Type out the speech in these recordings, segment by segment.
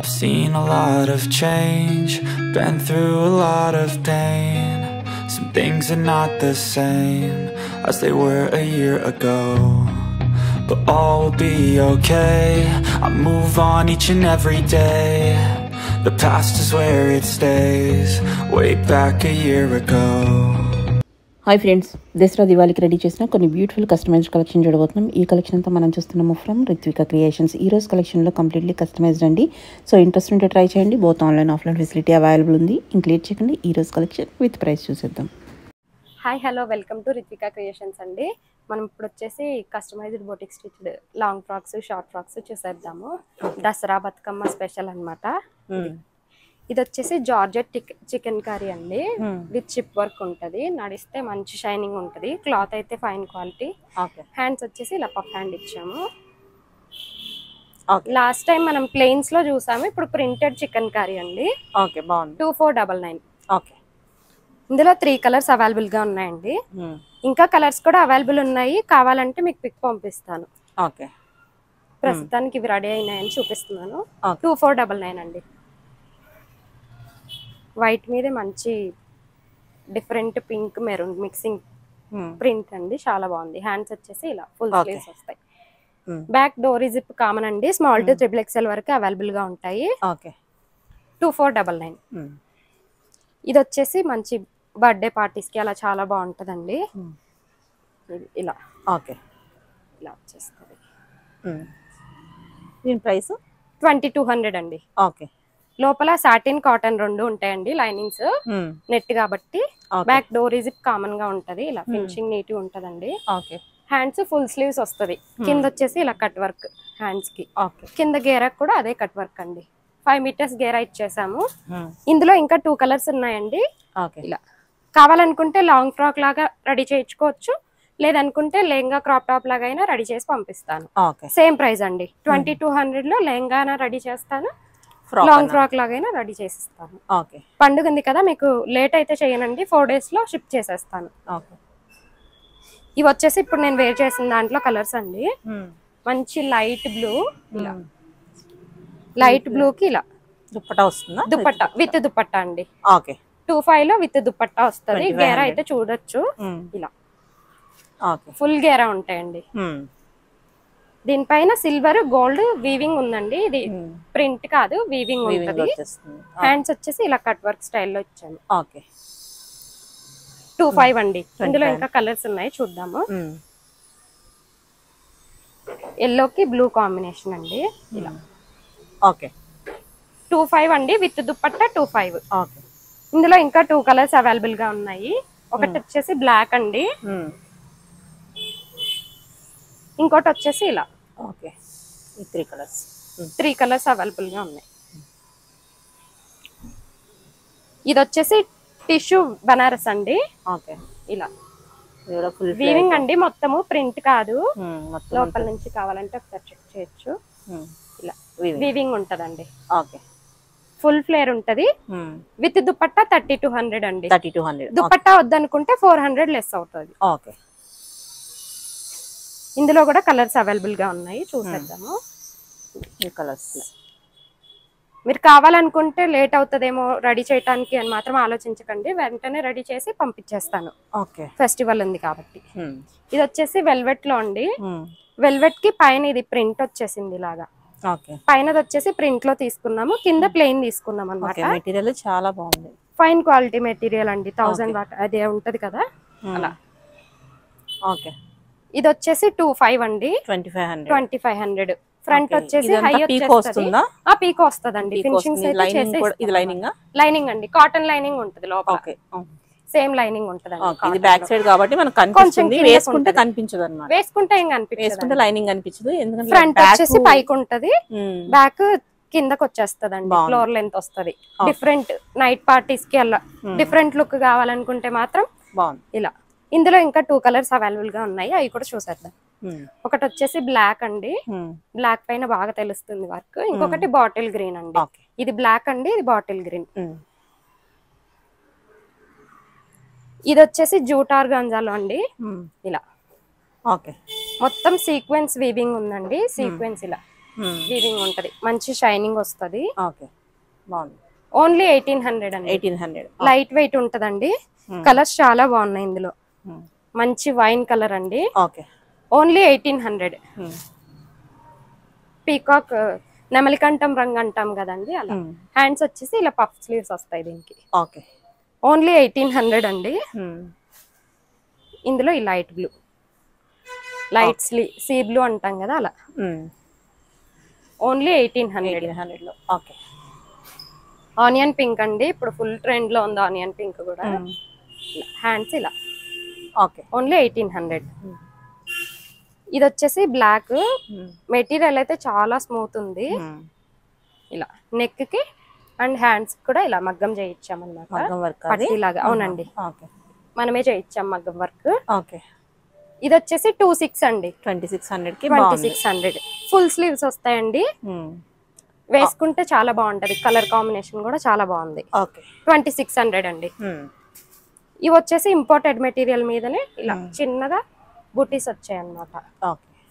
I've seen a lot of change, been through a lot of pain. Some things are not the same as they were a year ago, but all will be okay. I move on each and every day. The past is where it stays, way back a year ago. Hi friends, Dasara దివాళీకి ready చేసిన కొన్ని beautiful customized collection చూడబోతున్నాం. ఈ collection అంతా మనం చూస్తున్నాము from Ritvika creations. ఈ రోజు కలెక్షన్లో కంప్లీట్లీ కస్టమైజ్డ్ అండి. సో ఇంట్రెస్ట్ ఉంటే ట్రై చేయండి. Both online offline facility available ఉంది. ఇంక్లూడ్ చేయకండి. ఈ రోజు కలెక్షన్ విత్ ప్రైస్ చూసేద్దాం. Hi hello, welcome to Ritvika creations అండి. మనం ఇప్పుడు వచ్చేసి customized boutique stitched long frocks, short frocks చూసేద్దాము. దసరా బతుకమ్మ స్పెషల్ అన్నమాట. ఇది వచ్చేసి జార్జెట్ చికెన్ కర్రీ అండి, విత్ చిప్ వర్క్ ఉంటది. నడిస్తే మంచి షైనింగ్ ఉంటది. క్లాత్ అయితే ఫైన్ క్వాలిటీ. హ్యాండ్స్ వచ్చేసి ఇలా పఫ్ హ్యాండ్ ఇచ్చాము. లాస్ట్ టైం మనం ప్లెయిన్స్ లో చూసాము, ఇప్పుడు ప్రింటెడ్ చికెన్ కర్రీ అండి. 2499. ఇందులో 3 కలర్స్ అవైలబుల్ గా ఉన్నాయండి. ఇంకా కలర్స్ కూడా అవైలబుల్ ఉన్నాయి. కావాలంటే మీకు పిక్ పంపిస్తాను. ప్రస్తుతానికి ఇవి రెడీ అయినాయని చూపిస్తున్నాను. 2499 అండి. వైట్ మీద మంచి different pink maroon mixing print అండి, చాలా బాగుంది. హ్యాండ్స్ వచ్చేసి ఇలా ఫుల్ స్లీవ్స్ వస్తాయి. బ్యాక్ డోరీ జిప్ కామన్ అండి. స్మాల్ టు XXL వరకు అవైలబుల్ గా ఉంటాయి. 2499. ఇది వచ్చేసి మంచి బర్త్డే పార్టీస్ కి అలా చాలా బాగుంటదండి. ఇలా ఇలా వచ్చేస్తుంది. దీని ప్రైస్ 2200 అండి. లోపల సాటిన్ కాటన్ రెండు ఉంటాయండి. లైనింగ్స్ నెట్ కాబట్టి బ్యాక్ డోరీ జిప్ కామన్ గా ఉంటది. ఇలా ఫినిషింగ్ నీట్ గా ఉంటదండి. హ్యాండ్స్ ఫుల్ స్లీవ్స్ వస్తది. కింద వచ్చేసి ఇలా కట్ వర్క్ హ్యాండ్స్ కి. కింద గేరా కూడా అదే కట్ వర్క్ అండి. 5 మీటర్స్ గేరా ఇచ్చేసాము. ఇందులో ఇంకా 2 కలర్స్ ఉన్నాయండి. ఇలా కావాలనుకుంటే లాంగ్ ఫ్రాక్ లాగా రెడీ చేయించుకోవచ్చు, లేదనుకుంటే లెహంగా క్రాప్ టాప్ లాగా అయినా రెడీ చేసి పంపిస్తాను. సేమ్ ప్రైస్ అండి. 2200 లో లెహంగా రెడీ చేస్తాను, లాంగ్ ఫ్రాక్ లాగైనా రెడీ చేసిస్తాను. పండుగ ఉంది కదా, మీకు లేట్ అయితే చేయనండి. 4 డేస్ లో షిప్ చేసేస్తాను. ఇవి వచ్చేసి ఇప్పుడు నేను వేర్ చేసిన దాంట్లో కలర్స్ అండి. మంచి లైట్ బ్లూ, ఇలా లైట్ బ్లూ కి ఇలా దుప్పట్టా వస్తుందా? దుప్పట్టా విత్ దుప్పట్టా అండి. 25 లో విత్ దుప్పట్టా వస్తుంది. గేరా అయితే చూడొచ్చు. ఇలా ఫుల్ గేరా ఉంటాయండి. దీనిపైన సిల్వర్ గోల్డ్ వీవింగ్ ఉందండి. ఇది ప్రింట్ కాదు, వీవింగ్ ఉంటుంది. హ్యాండ్స్ వచ్చేసి ఇలా కట్ వర్క్ స్టైల్లో ఇచ్చాను. 25 అండి. ఇందులో ఇంకా కలర్స్ ఉన్నాయి, చూద్దాము. ఎల్లోకి బ్లూ కాంబినేషన్ అండి. ఇలా 25 అండి విత్ దుప్పట్టా 25. ఇందులో ఇంకా 2 కలర్స్ అవైలబుల్ గా ఉన్నాయి. ఒకటి వచ్చేసి బ్లాక్ అండి, ఇంకోటి వచ్చేసి ఇలా. 3 కలర్స్ అవైలబుల్ గా ఉన్నాయి. ఇది వచ్చేసి టిష్యూ బనారస్ అండి. ఇలా వీవింగ్ అండి, మొత్తము ప్రింట్ కాదు. లోపల నుంచి కావాలంటే ఒకసారి చెక్ చేయొచ్చు. ఇలా వీవింగ్ ఉంటదండి. ఫుల్ ఫ్లేర్ ఉంటది. విత్ దుపట్టా 3200 అండి. దుపట్టా వద్దనుకుంటే 400 లెస్ అవుతుంది. ఇందులో కూడా కలర్స్ అవైలబుల్ గా ఉన్నాయి, చూసేద్దాము. మీరు కావాలనుకుంటే లేట్ అవుతుందేమో రెడీ చేయడానికి అని మాత్రం ఆలోచించకండి. వెంటనే రెడీ చేసి పంపించేస్తాను. ఫెస్టివల్ ఉంది కాబట్టి. ఇది వచ్చేసి వెల్వెట్ లో అండి. వెల్వెట్ కి పైన ఇది ప్రింట్ వచ్చేసింది ఇలాగా. పైన వచ్చేసి ప్రింట్ లో తీసుకున్నాము, కింద ప్లెయిన్ తీసుకున్నాం అన్నమాట. మెటీరియల్ చాలా బాగుంది. ఫైన్ క్వాలిటీ మెటీరియల్ అండి. 1000 వాట్ అదే ఉంటది కదా అలా. ఇది వచ్చేసి 25 అండి. 2500. ఫ్రంట్ వచ్చేసి హై వచ్చేస్తుంది. పీకో వస్తుందండి. ఫినిషింగ్ లైనింగ్ అండి, కాటన్ లైనింగ్ ఉంటది లోపల. సేమ్ లైనింగ్ ఉంటదండి. బ్యాక్ సైడ్ కాబట్టి మనకు కనిపిస్తుంది. వేసుకుంటే కనిపించదు అన్నమాట. వేసుకుంటే ఏం కనిపించదు, లైనింగ్ కనిపించదు. ఎందుకంటే ఫ్రంట్ వచ్చేసి పైకి ఉంటది, బ్యాక్ కిందకి వచ్చేస్తదండి. ఫ్లోర్ లెంత్ వస్తది. డిఫరెంట్ నైట్ పార్టీస్ కి అలా డిఫరెంట్ లుక్ కావాలనుకుంటే మాత్రం బాగుంది. ఇలా ఇందులో ఇంకా 2 కలర్స్ అవైలబుల్ గా ఉన్నాయి, అవి కూడా చూసేద్దాం. ఒకటి వచ్చేసి బ్లాక్ అండి. బ్లాక్ పైన బాగా తెలుస్తుంది వర్క్. ఇంకొకటి బాటిల్ గ్రీన్ అండి. ఇది బ్లాక్ అండి, ఇది బాటిల్ గ్రీన్. ఇది వచ్చేసి జూట్ ఆర్గాంజాలో అండి. ఇలా మొత్తం సీక్వెన్స్ వీవింగ్ ఉందండి. సీక్వెన్స్ ఇలా వీవింగ్ ఉంటది, మంచి షైనింగ్ వస్తది. ఓకే బాగుంది. ఓన్లీ 1800 అండి. 1800 లైట్ వెయిట్ ఉంటదండి. కలర్స్ చాలా బాగున్నాయి ఇందులో. మంచి వైన్ కలర్ అండి. Okay only 1800. పీకాక్ నెమలికంఠం రంగు అంటాం కదండి అలా. హ్యాండ్స్ వచ్చేసి ఇలా పఫ్ స్లీవ్స్ వస్తాయి దీనికి. ఓకే ఓన్లీ 1800 అండి. ఇందులో ఈ light blue, light sea blue అంటాం కదా అలా. ఓన్లీ 1800 లో. ఓకే ఆనియన్ పింక్ అండి, ఇప్పుడు ఫుల్ ట్రెండ్ లో ఉంది ఆనియన్ పింక్ కూడా. హ్యాండ్స్ ఇలా. Okay only 1800. ఇది వచ్చేసి బ్లాక్. మెటీరియల్ అయితే చాలా స్మూత్ ఉంది. ఇలా నెక్ కి అండ్ హ్యాండ్స్ కూడా ఇలా మగ్గం చేయించామన్నమాట, పట్టీలాగా. అవునండి, మనమే చేయించాం మగ్గం వర్క్. ఓకే ఇది వచ్చేసి 26 అండి. 2600 ఫుల్ స్లీవ్స్ వస్తాయండి. వేసుకుంటే చాలా బాగుంటది, కలర్ కాంబినేషన్ కూడా చాలా బాగుంది. 2600 అండి. ఇవి వచ్చేసి ఇంపోర్టెడ్ మెటీరియల్ మీదనే ఇలా చిన్నగా బూటీస్ వచ్చాయి అన్నమాట,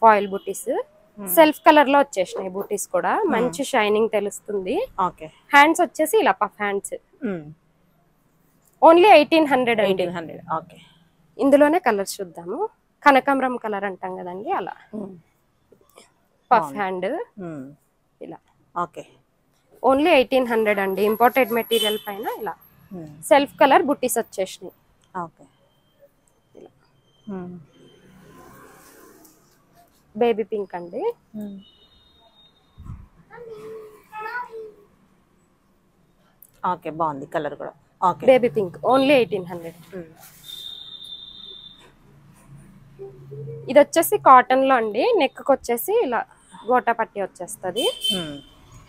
ఫాయిల్ బూటీస్. సెల్ఫ్ కలర్ లో వచ్చేసినాయి బూటీస్ కూడా, మంచి షైనింగ్ తెలుస్తుంది. హ్యాండ్స్ వచ్చేసి ఇలా పఫ్ హ్యాండ్స్. ఓన్లీ 1800 అండి. ఇందులోనే కలర్స్ చూద్దాము. కనకాంబరం కలర్ అంటాం కదండి అలా. పఫ్ హ్యాండ్ ఇలా. ఓన్లీ 1800 అండి. ఇంపోర్టెడ్ మెటీరియల్ పైన ఇలా సెల్ఫ్ కలర్ బుట్టీస్ వచ్చేసినాయి. బేబీ పింక్ అండి. ఓకే బాగుంది కలర్ కూడా. Okay baby pink only 1800. ఇది వచ్చేసి కాటన్ లో అండి. నెక్ వచ్చేసి ఇలా గోటా పట్టి వచ్చేస్తుంది.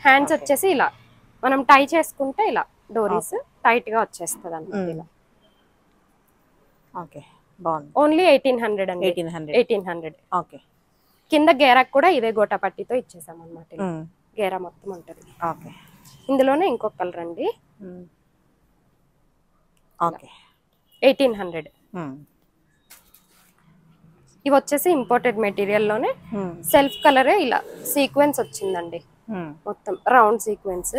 హ్యాండ్స్ వచ్చేసి ఇలా మనం టై చేసుకుంటే ఇలా డోరీస్ టైట్ గా వచ్చేస్తుంది అన్నమాట ఇలా. ఓకే బాగుంది. ఓన్లీ 1800 అండి. 1800. ఓకే కింద గేరాకు కూడా ఇదే గోటా పట్టితో ఇచ్చేసాం అన్నమాట. గేరా మొత్తం ఉంటది. ఓకే ఇందులోనే ఇంకొక కలర్ అండి. ఓకే 1800. ఇవి వచ్చేసి ఇంపోర్టెడ్ మెటీరియల్ లోనే సెల్ఫ్ కలరే ఇలా సీక్వెన్స్ వచ్చిందండి, మొత్తం రౌండ్ సీక్వెన్స్.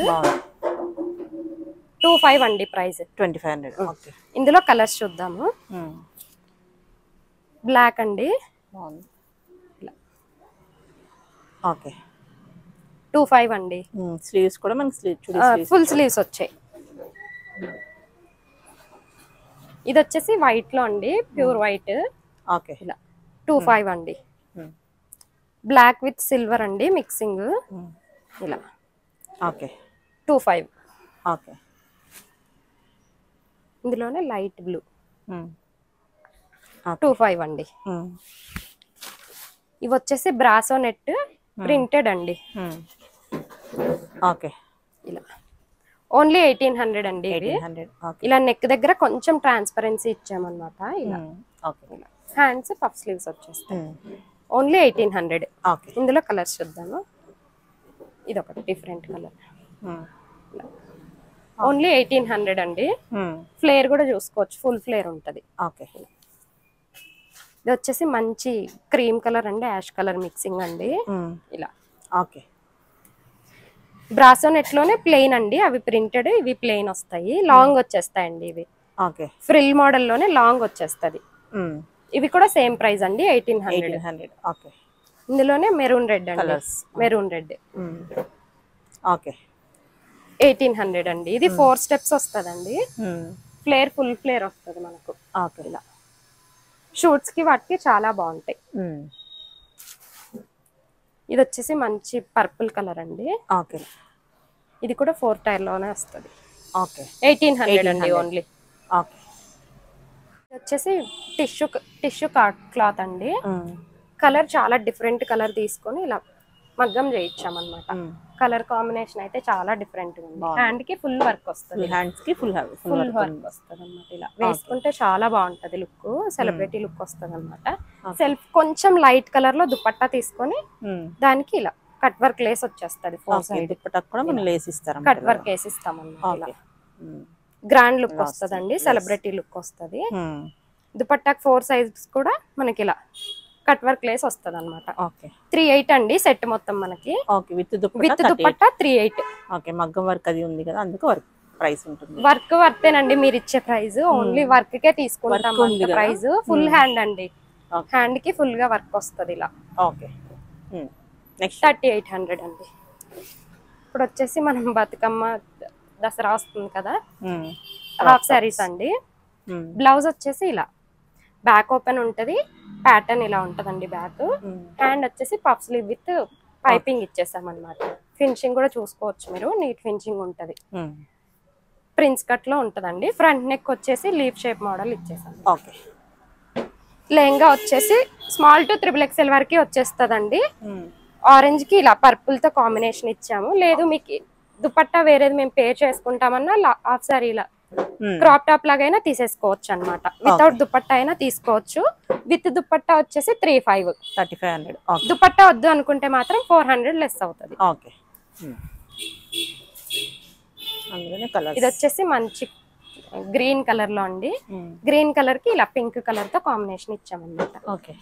25 అండి ప్రైస్. 2500. ఇందులో కలర్స్ చూద్దాము. బ్లాక్ అండి. ఓకే 25 అండి. స్లీవ్స్ కూడా మనకి ఫుల్ స్లీవ్స్ వచ్చాయి. ఇది వచ్చేసి వైట్ లో అండి, ప్యూర్ వైట్. ఓకే ఇలా 25 అండి. బ్లాక్ విత్ సిల్వర్ అండి మిక్సింగ్ ఇలా. ఓకే 25. ఓకే ఇందులోనే లైట్ బ్లూ 25 అండి. ఇవి వచ్చేసి బ్రాసో నెట్ ప్రింటెడ్ అండి. ఓకే ఇలా ఓన్లీ 1800 అండి. ఇలా నెక్ దగ్గర కొంచెం ట్రాన్స్పరెన్సీ ఇచ్చామన్నమాట ఇలా. హ్యాండ్స్ పఫ్ స్లీవ్స్ వచ్చేస్తాయి. ఓన్లీ 1800. ఇందులో కలర్స్ చూద్దాము. ఇది ఒకటి డిఫరెంట్ కలర్. ఓన్లీ 1800 అండి. ఫ్లేర్ కూడా చూసుకోవచ్చు, ఫుల్ ఫ్లేర్ ఉంటది. ఇది వచ్చేసి మంచి క్రీమ్ కలర్ అండి, యాష్ కలర్ మిక్సింగ్ అండి ఇలా. ఓకే బ్రాసో నెట్ లోనే ప్లెయిన్ అండి, అవి ప్రింటెడ్, ఇవి ప్లెయిన్ వస్తాయి. లాంగ్ వచ్చేస్తాయండి ఇవి. ఫ్రిల్ మోడల్ లోనే లాంగ్ వచ్చేస్తది. ఇవి కూడా సేమ్ ప్రైస్ అండి, 1800. ఇందులోనే మెరూన్ రెడ్ అండి, మెరూన్ రెడ్ 1800 అండి. ఇది 4 స్టెప్స్ వస్తుందండి. ఫ్లేర్ ఫుల్ ఫ్లేర్ వస్తుంది మనకు ఇలా. షూట్స్ కి వాటికి చాలా బాగుంటాయి. ఇది వచ్చేసి మంచి పర్పుల్ కలర్ అండి. ఇది కూడా 4 టైర్ లోనే వస్తుంది. 1800 అండి ఓన్లీ. ఇది వచ్చేసి టిష్యూ క్లాత్ అండి. కలర్ చాలా డిఫరెంట్ కలర్ తీసుకొని ఇలా మగ్గం చేయించామన్నమాట. కలర్ కాంబినేషన్ అయితే చాలా డిఫరెంట్ ఉంది. హ్యాండ్ కి ఫుల్ వర్క్ వస్తుంది, ఫుల్ వర్క్ వస్తుంది అన్నమాట. ఇలా వేసుకుంటే చాలా బాగుంటది లుక్, సెలబ్రిటీ లుక్ వస్తుంది అనమాట. సెల్ఫ్ కొంచెం లైట్ కలర్ లో దుపట్టా తీసుకొని దానికి ఇలా కట్ వర్క్ లేస్ వచ్చేస్తుంది. కట్ వర్క్ వేసిస్తాం అన్నమాట. గ్రాండ్ లుక్ వస్తుంది అండి, సెలబ్రిటీ లుక్ వస్తుంది. దుపట్టాకి 4 సైజెస్ కూడా మనకి ఇలా కట్ వర్క్ లేస్ వస్తుంది అనమాట. ఓకే 3,800 అండి సెట్ మొత్తం మనకి. Okay with dupatta 3,800. ఓకే మగ్గం వర్క్ అది ఉంది కదా అందుకు వర్క్ ప్రైస్ ఉంటుంది. వర్క్ వర్తేనండి మీరు ఇచ్చే ప్రైస్, ఓన్లీ వర్క్ కే తీసుకుంటాం ప్రైస్. ఫుల్ హ్యాండ్ అండి, హ్యాండ్ కి ఫుల్ గా వర్క్ వస్తుంది ఇలా. ఓకే నెక్స్ట్ 3,800 అండి. ఇప్పుడు వచ్చేసి మనం బతుకమ్మ దసరా వస్తుంది కదా, హాఫ్ సారీస్ అండి. బ్లౌజ్ వచ్చేసి ఇలా బ్యాక్ ఓపెన్ ఉంటది, ప్యాటర్న్ ఇలా ఉంటదండి బ్యాక్. హ్యాండ్ వచ్చేసి పఫ్ స్లీవ్ విత్ పైపింగ్ ఇచ్చేసాం అనమాట. ఫినిషింగ్ కూడా చూసుకోవచ్చు మీరు, నీట్ ఫినిషింగ్ ఉంటది. ప్రిన్స్ కట్ లో ఉంటదండి. ఫ్రంట్ నెక్ వచ్చేసి లీఫ్ షేప్ మోడల్ ఇచ్చేసాం. ఓకే లెహంగా వచ్చేసి స్మాల్ టు XXL వరకు వచ్చేస్తదండి. ఆరెంజ్ కి ఇలా పర్పుల్ తో కాంబినేషన్ ఇచ్చాము. లేదు మీకు దుపట్టా వేరేది మేము పే చేసుకుంటామన్నా హాఫ్ సారీ ఇలా క్రాప్ టాప్ లాగైనా తీసేసుకోవచ్చు అనమాట. వితౌట్ దుపట్టా అయినా తీసుకోవచ్చు. విత్ దుపట్టా వచ్చేసి 3,500. దుపట్టా వద్దు అనుకుంటే మాత్రం 400 లెస్ అవుతుంది. ఓకే ఇది వచ్చేసి మంచి గ్రీన్ కలర్ లో అండి. గ్రీన్ కలర్ కి ఇలా పింక్ కలర్ తో కాంబినేషన్ ఇచ్చామన్నమాట. ఓకే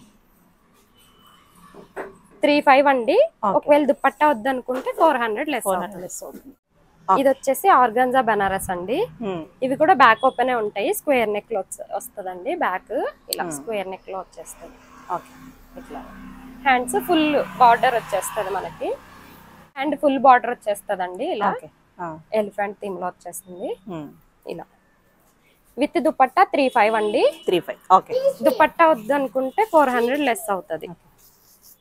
3,500 అండి. ఒకవేళ దుపట్టా వద్దు అనుకుంటే 400 లెస్ అవుతుంది. ఇది వచ్చేసి ఆర్గాన్జా బనారస్ అండి. ఇవి కూడా బ్యాక్ ఓపెన్ ఉంటాయి. స్క్వేర్ నెక్ లో వస్తుందండి. బ్యాక్ ఇలా స్క్వేర్ నెక్ లో వచ్చేస్తుంది. ఇట్లా హ్యాండ్స్ ఫుల్ బార్డర్ వచ్చేస్తుంది మనకి. హ్యాండ్ ఫుల్ బార్డర్ వచ్చేస్తుందండి. ఇలా ఎలిఫెంట్ థీమ్ లో వచ్చేస్తుంది. ఇలా విత్ దుపట్టా 3,500 అండి. 3,500. ఓకే దుపట్టా వద్దు అనుకుంటే 400 లెస్ అవుతుంది.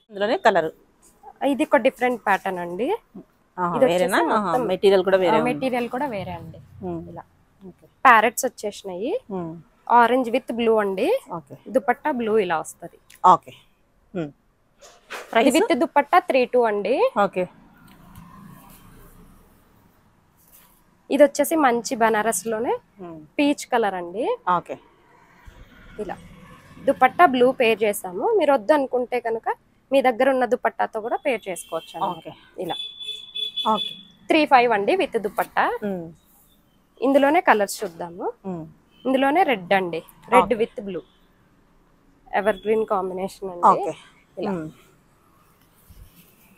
ఇందులోనే కలర్ ఇది ఒక డిఫరెంట్ ప్యాటర్న్ అండి. మెటీరియల్ కూడా వేరే అండి. ఇలా ప్యారెట్స్ వచ్చేసినాయి. ఆరెంజ్ విత్ బ్లూ అండి. దుపట్టా బ్లూ ఇలా వస్తుంది. ఓకే విత్ దుపట్టా 3,200 అండి. ఓకే ఇది వచ్చేసి మంచి బనారస్ లోనే పీచ్ కలర్ అండి. ఓకే ఇలా దుపట్టా బ్లూ పేర్ చేసాము. మీరు వద్దు అనుకుంటే కనుక మీ దగ్గర ఉన్న దుపట్టాతో కూడా పేర్ చేసుకోవచ్చు. ఓకే ఇలా ఓకే 3,500 అండి విత్ దుపట్టా. ఇందులోనే కలర్స్ చూద్దాము. ఇందులోనే రెడ్ అండి, red with blue ever green combination అండి. ఇలా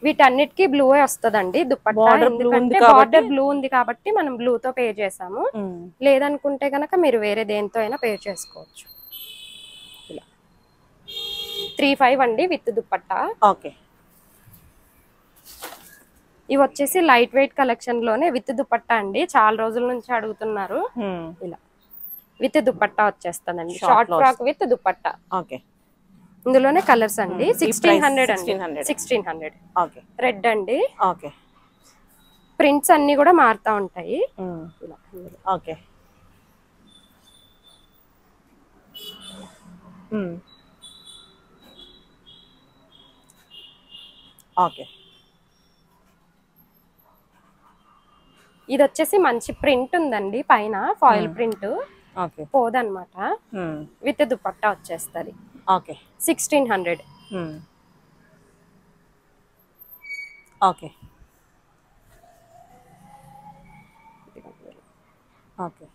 వీటన్నిటికీ బ్లూ వస్తుందండి దుపట్టా. ఎందుకంటే బార్డర్ బ్లూ ఉంది కాబట్టి మనం బ్లూ తో పేర్ చేసాము. లేదనుకుంటే కనుక మీరు వేరే దేంతో అయినా పేర్ చేసుకోవచ్చు. ఇలా 3,500 అండి విత్ దుపట్టా. ఓకే ఇవి వచ్చేసి లైట్ వెయిట్ కలెక్షన్ లోనే విత్ దుపట్టా అండి. చాలా రోజుల నుంచి అడుగుతున్నారు. ఇలా విత్ దుపట్టా వచ్చేస్తుందండి. Short frock with dupatta. Okay ఇందులోనే కలర్స్ అండి. 1,600 అండి. 1,600. ఓకే రెడ్ అండి. ఓకే ప్రింట్స్ అన్ని కూడా మారుతా ఉంటాయి. ఇలా ఓకే ఓకే ఇది వచ్చేసి మంచి ప్రింట్ ఉందండి పైన, ఫాయిల్ ప్రింట్. ఓకే పోదన్నమాట. విత్ దుపట్టా వచ్చేస్తుంది. ఓకే 1,600. ఓకే ఓకే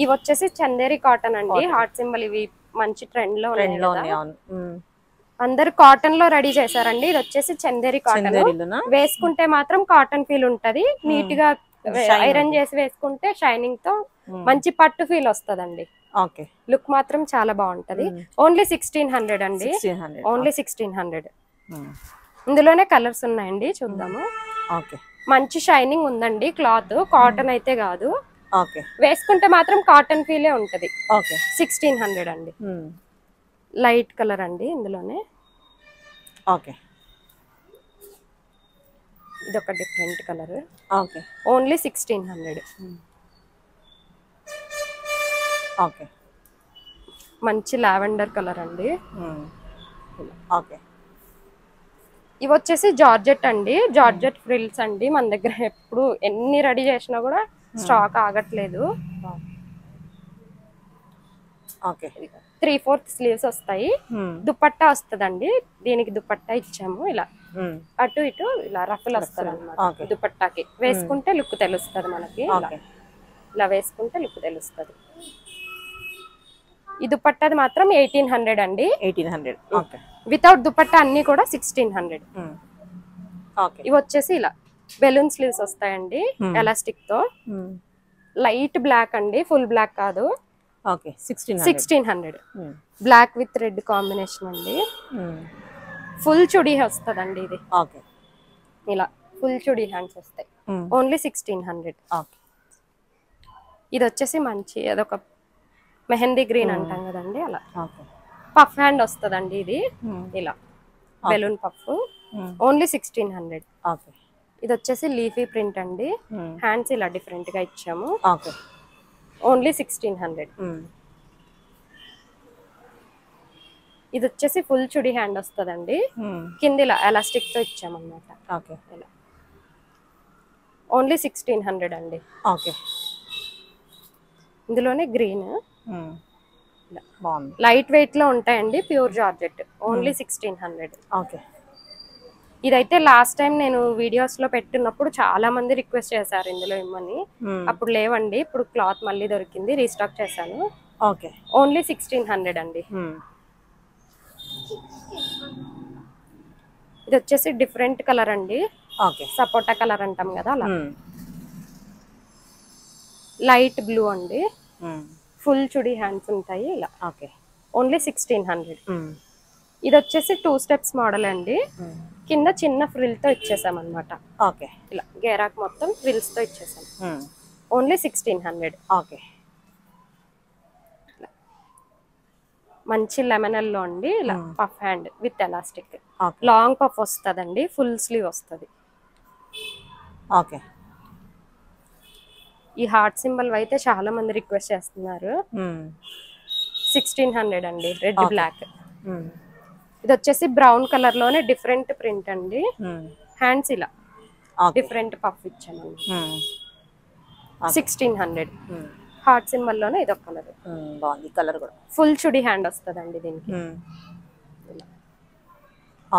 ఇవి వచ్చేసి చందేరి కాటన్ అండి. హార్ట్ సింబల్ ఇవి మంచి ట్రెండ్ లో ఉన్నాయి. అందరు కాటన్ లో రెడీ చేశారండి. ఇది వచ్చేసి చందేరి కాటన్. వేసుకుంటే మాత్రం కాటన్ ఫీల్ ఉంటది. నీట్ గా ఐరన్ చేసి వేసుకుంటే షైనింగ్ తో మంచి పట్టు ఫీల్ వస్తదండి. ఓకే లుక్ మాత్రం చాలా బాగుంటది. ఓన్లీ 1,600 అండి. ఓన్లీ 1,600. ఇందులోనే కలర్స్ ఉన్నాయండి, చూద్దాము. ఓకే మంచి షైనింగ్ ఉందండి క్లాత్. కాటన్ అయితే కాదు. ఓకే వేసుకుంటే మాత్రం కాటన్ ఫీలే ఉంటది. ఓకే 1,600 అండి. లైట్ కలర్ అండి ఇందులోనే. ఓకే ఇది ఒక different colour. Okay only 1,600. Okay మంచి లావెండర్ కలర్ అండి. ఓకే ఇవి వచ్చేసి జార్జెట్ అండి. జార్జెట్ ఫ్రిల్స్ అండి. మన దగ్గర ఎప్పుడు ఎన్ని రెడీ చేసినా కూడా స్టాక్ ఆగట్లేదు. ఓకే 3/4 స్లీవ్స్ వస్తాయి. దుపట్టా వస్తుందండి. దీనికి దుపట్టా ఇచ్చాము. ఇలా అటు ఇటు ఇలా రఫుల్ వస్తుంది అన్నమాట. దుపట్టాకి వేసుకుంటే లుక్ తెలుస్తుంది మనకి. ఇలా వేసుకుంటే లుక్ తెలుస్తుంది. ఈ దుపట్టాది మాత్రం 1800 అండి. 1800. ఓకే. వితౌట్ దుపట్టా అన్ని కూడా 1600. ఓకే. ఇవి వచ్చేసి ఇలా బెలూన్ స్లీవ్స్ వస్తాయండి ఎలాస్టిక్ తో. లైట్ బ్లాక్ అండి, ఫుల్ బ్లాక్ కాదు. Okay. 1600. Black with red combination అండి. ఫుల్ చుడీ వస్తుందండి ఇది. ఓకే. ఇలా ఫుల్ చుడీ హ్యాండ్స్ వస్తాయి. ఓన్లీ 1600. ఓకే. ఇది వచ్చేసి మంచి అదొక మెహందీ గ్రీన్ అంటాం కదండి అలా. ఓకే. పఫ్ హ్యాండ్ వస్తుందండి ఇది. ఇలా బెలూన్ పఫ్. ఓన్లీ 1600. ఓకే. ఇది వచ్చేసి లీఫీ ప్రింట్ అండి. హ్యాండ్స్ ఇలా డిఫరెంట్ గా ఇచ్చాము. ఓకే. ఓన్లీ 1600. ఇది వచ్చేసి ఫుల్ చుడీ హ్యాండ్ వస్తుందండి. కింద ఇలా ఎలాస్టిక్ తో ఇచ్చామన్నమాట. ఓకే. ఇలా ఓన్లీ 1600 అండి. ఓకే. ఇందులోనే గ్రీన్ బాగుంది. లైట్ వెయిట్ లో ఉంటాయండి, ప్యూర్ జార్జెట్. ఓన్లీ 1600. ఓకే. ఇదైతే లాస్ట్ టైం నేను వీడియోస్ లో పెట్టున్నప్పుడు చాలా మంది రిక్వెస్ట్ చేశారు ఇందులో ఇమ్మని. అప్పుడు లేవండి, ఇప్పుడు క్లాత్ మళ్ళీ దొరికింది, రీస్టాక్ చేశాను. ఓకే. ఓన్లీ 1600 అండి. ఇది వచ్చేసి డిఫరెంట్ కలర్ అండి. ఓకే. సపోటా కలర్ అంటాం కదా అలా. లైట్ బ్లూ అండి. ఫుల్ చుడీ హ్యాండ్స్ ఉంటాయి ఇలా. ఓకే. ఓన్లీ 1600. ఇది వచ్చేసి 2 స్టెప్స్ మోడల్ అండి. కింద చిన్న ఫ్రిల్ తో ఇచ్చేసాం అనమాట. ఓకే. ఇలా గేరాక్ మొత్తం ఫ్రిల్స్ తో ఇచ్చేసాం. ఓన్లీ 1600. ఓకే. మంచి లెమనల్ లో అండి. ఇలా puff hand with elastic. Long puff వస్తుందండి, ఫుల్ స్లీవ్ వస్తుంది. ఓకే. ఈ హార్ట్ సింబల్ అయితే చాలా మంది రిక్వెస్ట్ చేస్తున్నారు. 1600 అండి. Red black. ఇది వచ్చేసి బ్రౌన్ కలర్ లోనే డిఫరెంట్ ప్రింట్ అండి. హ్యాండ్స్ ఇలా డిఫరెంట్ పఫ్ ఇచ్చామండి. 1600. హార్ట్ సింబల్ లోనే ఇది ఒక కలర్. బాగుంది కలర్ కూడా. ఫుల్ చుడీ హ్యాండ్ వస్తుందండి దీనికి.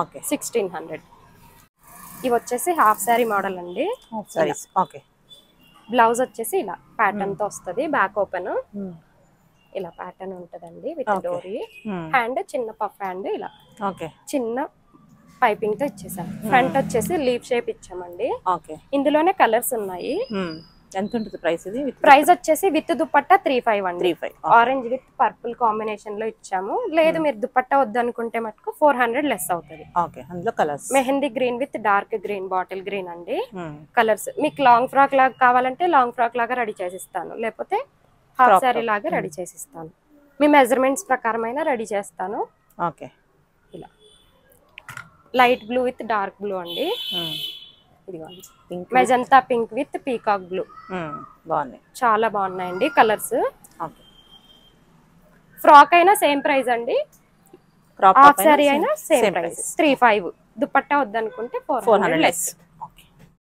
ఓకే. 1600. ఇవి వచ్చేసి హాఫ్ సారీ మోడల్ అండి. ఓకే. బ్లౌజ్ వచ్చేసి ఇలా ప్యాటర్న్ తో వస్తుంది. బ్యాక్ ఓపెన్ ఇలా ప్యాటర్న్ ఉంటదండి విత్ డోరీ. హ్యాండ్ చిన్న పఫ్ హ్యాండ్ ఇలా. ఓకే. చిన్న పైపింగ్ తో ఇచ్చేసాం. ఫ్రంట్ వచ్చేసి లీఫ్ షేప్ ఇచ్చామండి. ఓకే. ఇందులోనే కలర్స్ ఉన్నాయి. ఎంత ఉంటుంది ప్రైస్ ఇది? ప్రైస్ వచ్చేసి విత్ దుపట్టా 35 అండి. 35. ఆరెంజ్ విత్ పర్పుల్ కాంబినేషన్ లో ఇచ్చాము. లేదు మీరు దుపట్టా వద్దనుకుంటే మటుకు 400 లెస్ అవుతుంది. ఓకే. అందులో colours mehndi green with dark green, bottle green అండి కలర్స్. మీకు లాంగ్ ఫ్రాక్ లాగా కావాలంటే లాంగ్ ఫ్రాక్ లాగా రెడీ చేసిస్తాను, లేకపోతే హాఫ్ సారీ లాగా రెడీ చేసిస్తాను. మీ మెజర్మెంట్స్ ప్రకారం అయినా రెడీ చేస్తాను. ఓకే. ఇలా light blue with dark blue అండి. ఇదిగోండి magenta pink with peacock blue. బాగున్నాయి, చాలా బాగున్నాయండి కలర్స్. ఫ్రాక్ అయినా సేమ్ ప్రైస్ అండి, హాఫ్ సారీ అయినా సేమ్ ప్రైస్ 35. దుపట్టా వద్దనుకుంటే 400 లెస్.